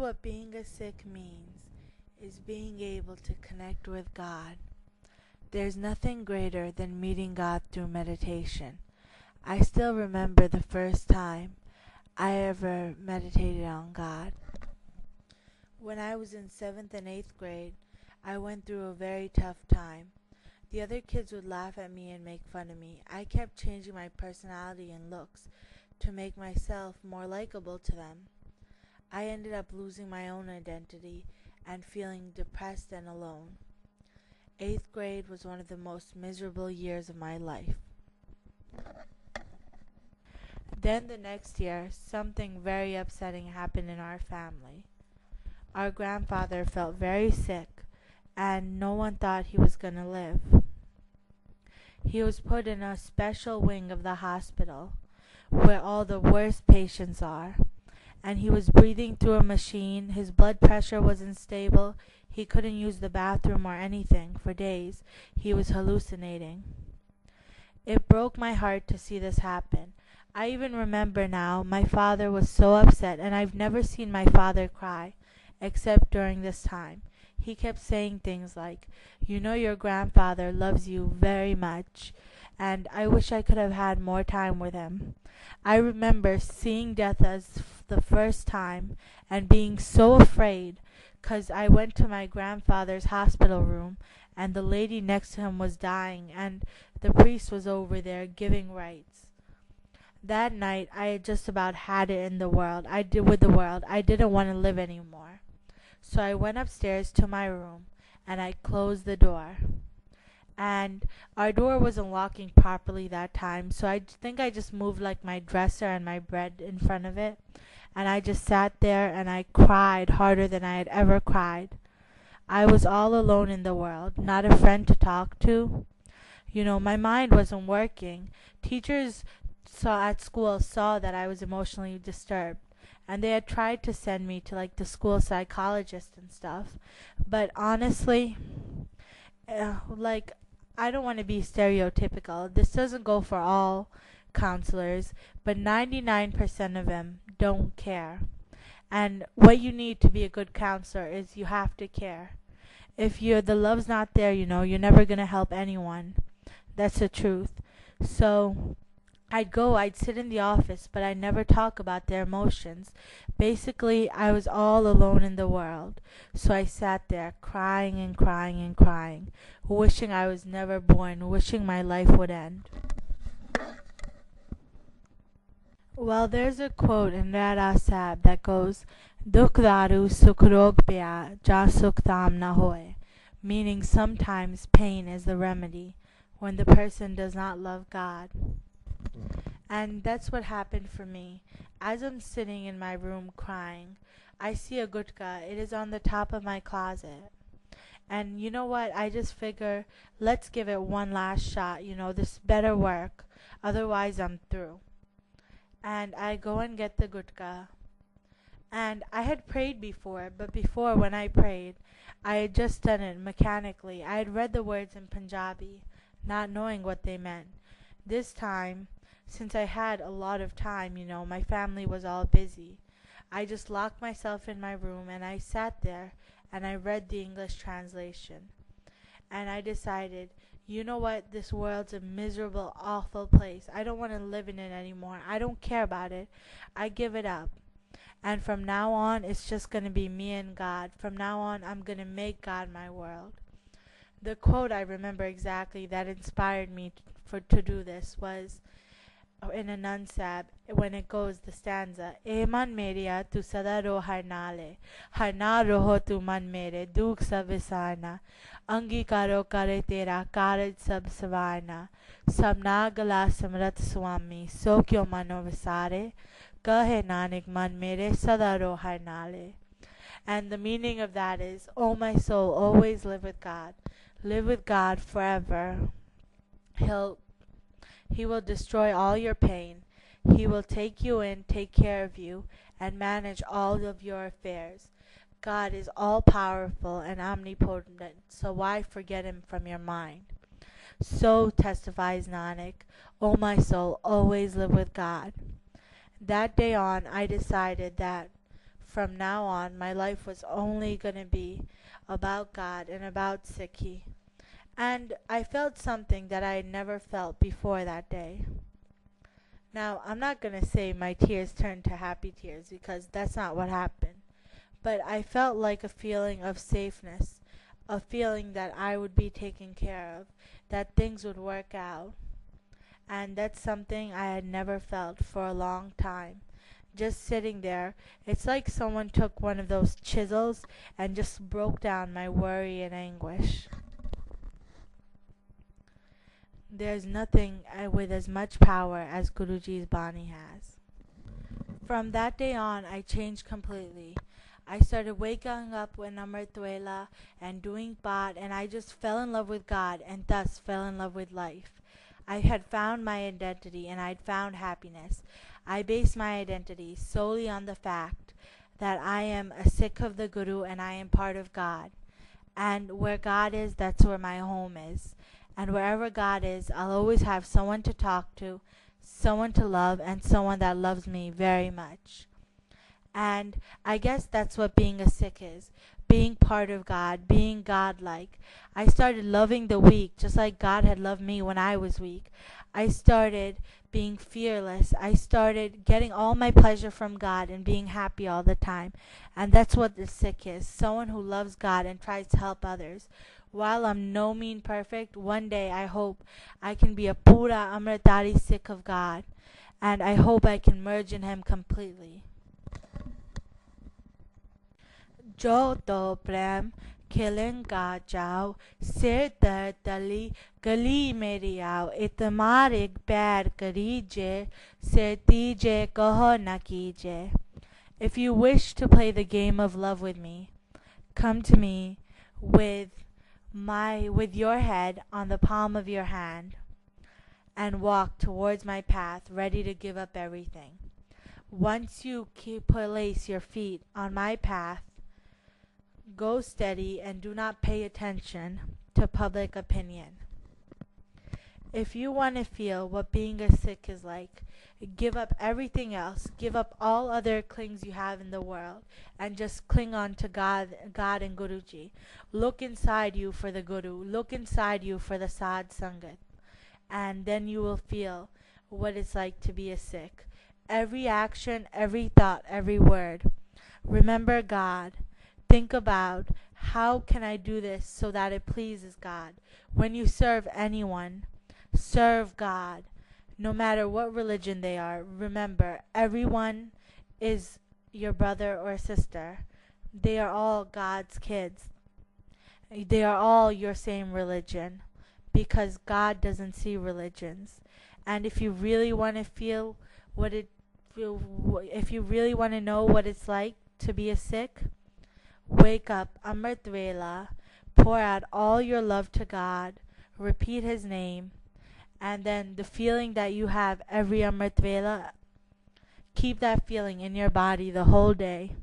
what being a Sikh means is being able to connect with God. There's nothing greater than meeting God through meditation. I still remember the first time I ever meditated on God. When I was in 7th and 8th grade, I went through a very tough time. The other kids would laugh at me and make fun of me. I kept changing my personality and looks to make myself more likable to them. I ended up losing my own identity and feeling depressed and alone. 8th grade was one of the most miserable years of my life. Then the next year, something very upsetting happened in our family. Our grandfather felt very sick, and no one thought he was going to live. He was put in a special wing of the hospital, where all the worst patients are, and he was breathing through a machine. His blood pressure wasn't stable. He couldn't use the bathroom or anything for days. He was hallucinating. It broke my heart to see this happen. I even remember now, my father was so upset, and I've never seen my father cry, except during this time. He kept saying things like, "You know your grandfather loves you very much, and I wish I could have had more time with him." I remember seeing death as the first time and being so afraid, 'cause I went to my grandfather's hospital room, and the lady next to him was dying, and the priest was over there giving rites. That night, I had just about had it in the world. I didn't want to live anymore. So I went upstairs to my room, and I closed the door. And our door wasn't locking properly that time, so I think I just moved like my dresser and my bed in front of it. And I just sat there and I cried harder than I had ever cried. I was all alone in the world, not a friend to talk to. My mind wasn't working. Teachers at school saw that I was emotionally disturbed, and they had tried to send me to the school psychologist and stuff. But honestly, I don't want to be stereotypical. This doesn't go for all counselors, but 99% of them don't care. And what you need to be a good counselor is you have to care. If the love's not there, you're never going to help anyone. That's the truth. So I'd sit in the office, but I'd never talk about their emotions. Basically, I was all alone in the world. So I sat there crying and crying and crying, wishing I was never born, wishing my life would end. Well, there's a quote in Rara Sahib that goes, "Dukh daru sukh rog pya, ja sukh tam na hoye," meaning sometimes pain is the remedy when the person does not love God. And that's what happened for me. As I'm sitting in my room crying, I see a gutka. It is on the top of my closet. And you know what? I just figure, let's give it one last shot. This better work. Otherwise, I'm through. And I go and get the gutka. And I had prayed before, but before when I prayed, I had just done it mechanically. I had read the words in Punjabi, not knowing what they meant. This time, since I had a lot of time, my family was all busy, I just locked myself in my room and I sat there and I read the English translation. And I decided, you know what, this world's a miserable, awful place. I don't want to live in it anymore. I don't care about it. I give it up. And from now on, it's just going to be me and God. From now on, I'm going to make God my world. The quote I remember exactly that inspired me to do this was in a Nansab, when it goes, the stanza, "E man meria tu sada ro har na roho tu man mere, dukh sab visarna, angi karo kare tera, karaj sab savarna, sabna gala samrat swami, so kyo mano visare, kahe nanak man mere, sada ro har nale." And the meaning of that is, oh my soul, always live with God. Live with God forever. He will destroy all your pain. He will take you in, take care of you, and manage all of your affairs. God is all-powerful and omnipotent, so why forget him from your mind? So testifies Nanak, O my soul, always live with God. That day on, I decided that from now on, my life was only going to be about God and about Sikhi. And I felt something that I had never felt before that day. Now, I'm not going to say my tears turned to happy tears because that's not what happened. But I felt like a feeling of safeness, a feeling that I would be taken care of, that things would work out. And that's something I had never felt for a long time. Just sitting there, it's like someone took one of those chisels and just broke down my worry and anguish. There's nothing with as much power as Guruji's Bani has. From that day on, I changed completely. I started waking up with Amrit Vela and doing Path, and I just fell in love with God and thus fell in love with life. I had found my identity and I'd found happiness. I based my identity solely on the fact that I am a Sikh of the Guru and I am part of God. And where God is, that's where my home is. And wherever God is, I'll always have someone to talk to, someone to love, and someone that loves me very much. And I guess that's what being a Sikh is. Being part of God, being God-like. I started loving the weak just like God had loved me when I was weak. I started being fearless. I started getting all my pleasure from God and being happy all the time. And that's what the Sikh is. Someone who loves God and tries to help others. While I'm no mean perfect, one day I hope I can be a Pura Amritari Sikh of God. And I hope I can merge in Him completely. Jo to prem खिलन का चाव सिर दर तली गली मेरी आओ इतमार एक पैर करीजे सिर तीजे कहो न कीजे. If you wish to play the game of love with me, come to me with your head on the palm of your hand and walk towards my path ready to give up everything. Once you place your feet on my path, go steady and do not pay attention to public opinion. If you want to feel what being a Sikh is like, give up everything else, give up all other clings you have in the world, and just cling on to God and Guruji. Look inside you for the Guru, look inside you for the Sad Sangat, and then you will feel what it's like to be a Sikh. Every action, every thought, every word. Remember God. Think about, how can I do this so that it pleases God? When you serve anyone, serve God. No matter what religion they are, remember, everyone is your brother or sister. They are all God's kids. They are all your same religion, because God doesn't see religions. And if you really want to feel if you really want to know what it's like to be a Sikh, wake up, Amrit Vela, pour out all your love to God, repeat His name, and then the feeling that you have every Amrit Vela, keep that feeling in your body the whole day.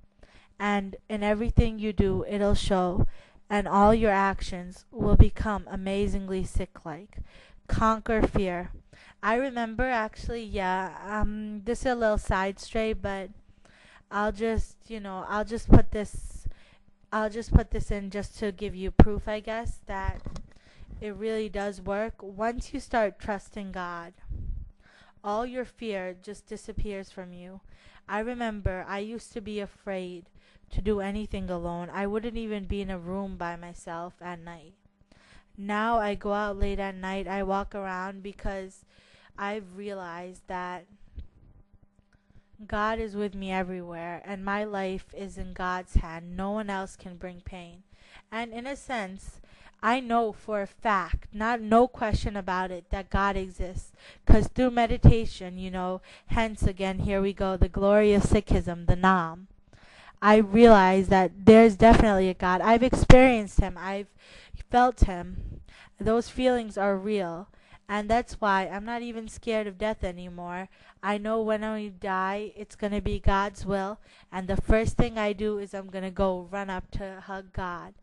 And in everything you do, it'll show, and all your actions will become amazingly Sikh-like. Conquer fear. I remember actually, this is a little side stray, but I'll just put this in just to give you proof, I guess, that it really does work. Once you start trusting God, all your fear just disappears from you. I remember I used to be afraid to do anything alone. I wouldn't even be in a room by myself at night. Now I go out late at night, I walk around, because I've realized that God is with me everywhere, and my life is in God's hand. No one else can bring pain. And in a sense, I know for a fact, no question about it, that God exists. Because through meditation, hence again, here we go, the glory of Sikhism, the Naam. I realize that there's definitely a God. I've experienced Him. I've felt Him. Those feelings are real. And that's why I'm not even scared of death anymore. I know when I die, it's going to be God's will. And the first thing I do is I'm going to go run up to hug God.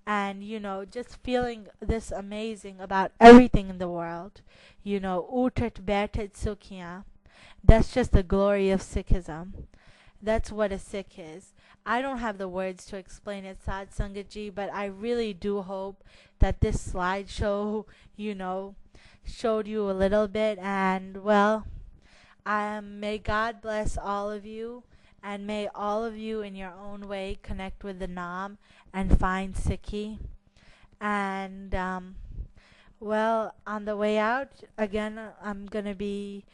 And, just feeling this amazing about everything in the world. Utat baitat sukhiyan. That's just the glory of Sikhism. That's what a Sikh is. I don't have the words to explain it, Sad Sangat Ji, but I really do hope that this slideshow, showed you a little bit. And well, may God bless all of you, and may all of you in your own way connect with the Naam and find Sikhi. And well, on the way out, again, I'm gonna be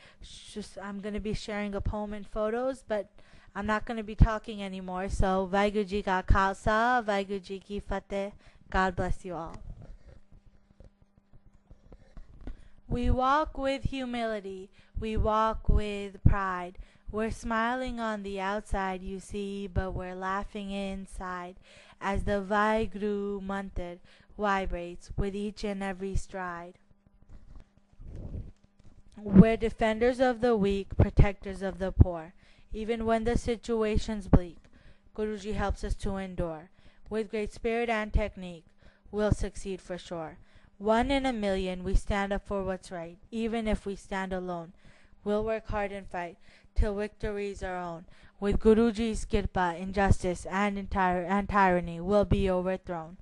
sharing a poem and photos, but I'm not gonna be talking anymore. So, Vaheguru Ji Ka Khalsa, Vaheguru Ji Ki Fateh. God bless you all. We walk with humility, we walk with pride. We're smiling on the outside, you see, but we're laughing inside as the Vaheguru mantra vibrates with each and every stride. We're defenders of the weak, protectors of the poor. Even when the situation's bleak, Guruji helps us to endure. With great spirit and technique, we'll succeed for sure. 1 in a million, we stand up for what's right. Even if we stand alone, we'll work hard and fight till victory's our own. With Guruji's kirpa, injustice and tyranny will be overthrown.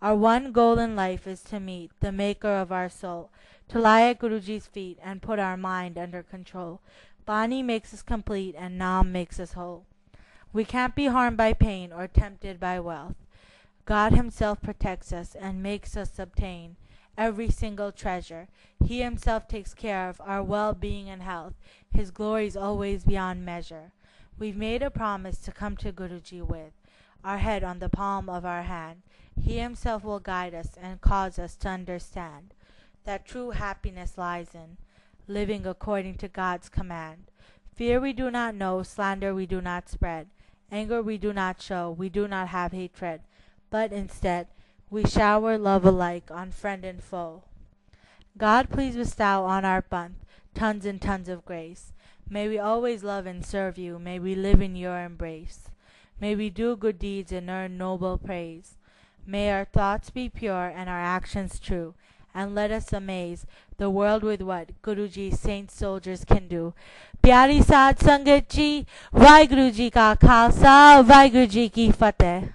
Our one goal in life is to meet the maker of our soul, to lie at Guruji's feet and put our mind under control. Bani makes us complete and Naam makes us whole. We can't be harmed by pain or tempted by wealth. God himself protects us and makes us obtain every single treasure. He himself takes care of our well-being and health. His glory is always beyond measure. We've made a promise to come to Guruji with our head on the palm of our hand. He himself will guide us and cause us to understand that true happiness lies in living according to God's command. Fear we do not know, slander we do not spread, anger we do not show, we do not have hatred, but instead we shower love alike on friend and foe. God, please bestow on our Panth tons and tons of grace. May we always love and serve you. May we live in your embrace. May we do good deeds and earn noble praise. May our thoughts be pure and our actions true. And let us amaze the world with what Guruji's saint soldiers can do. Pyari Sad Sangat Ji, Vaheguru Ji Ka Khalsa, Vaheguru Ji Ki Fateh.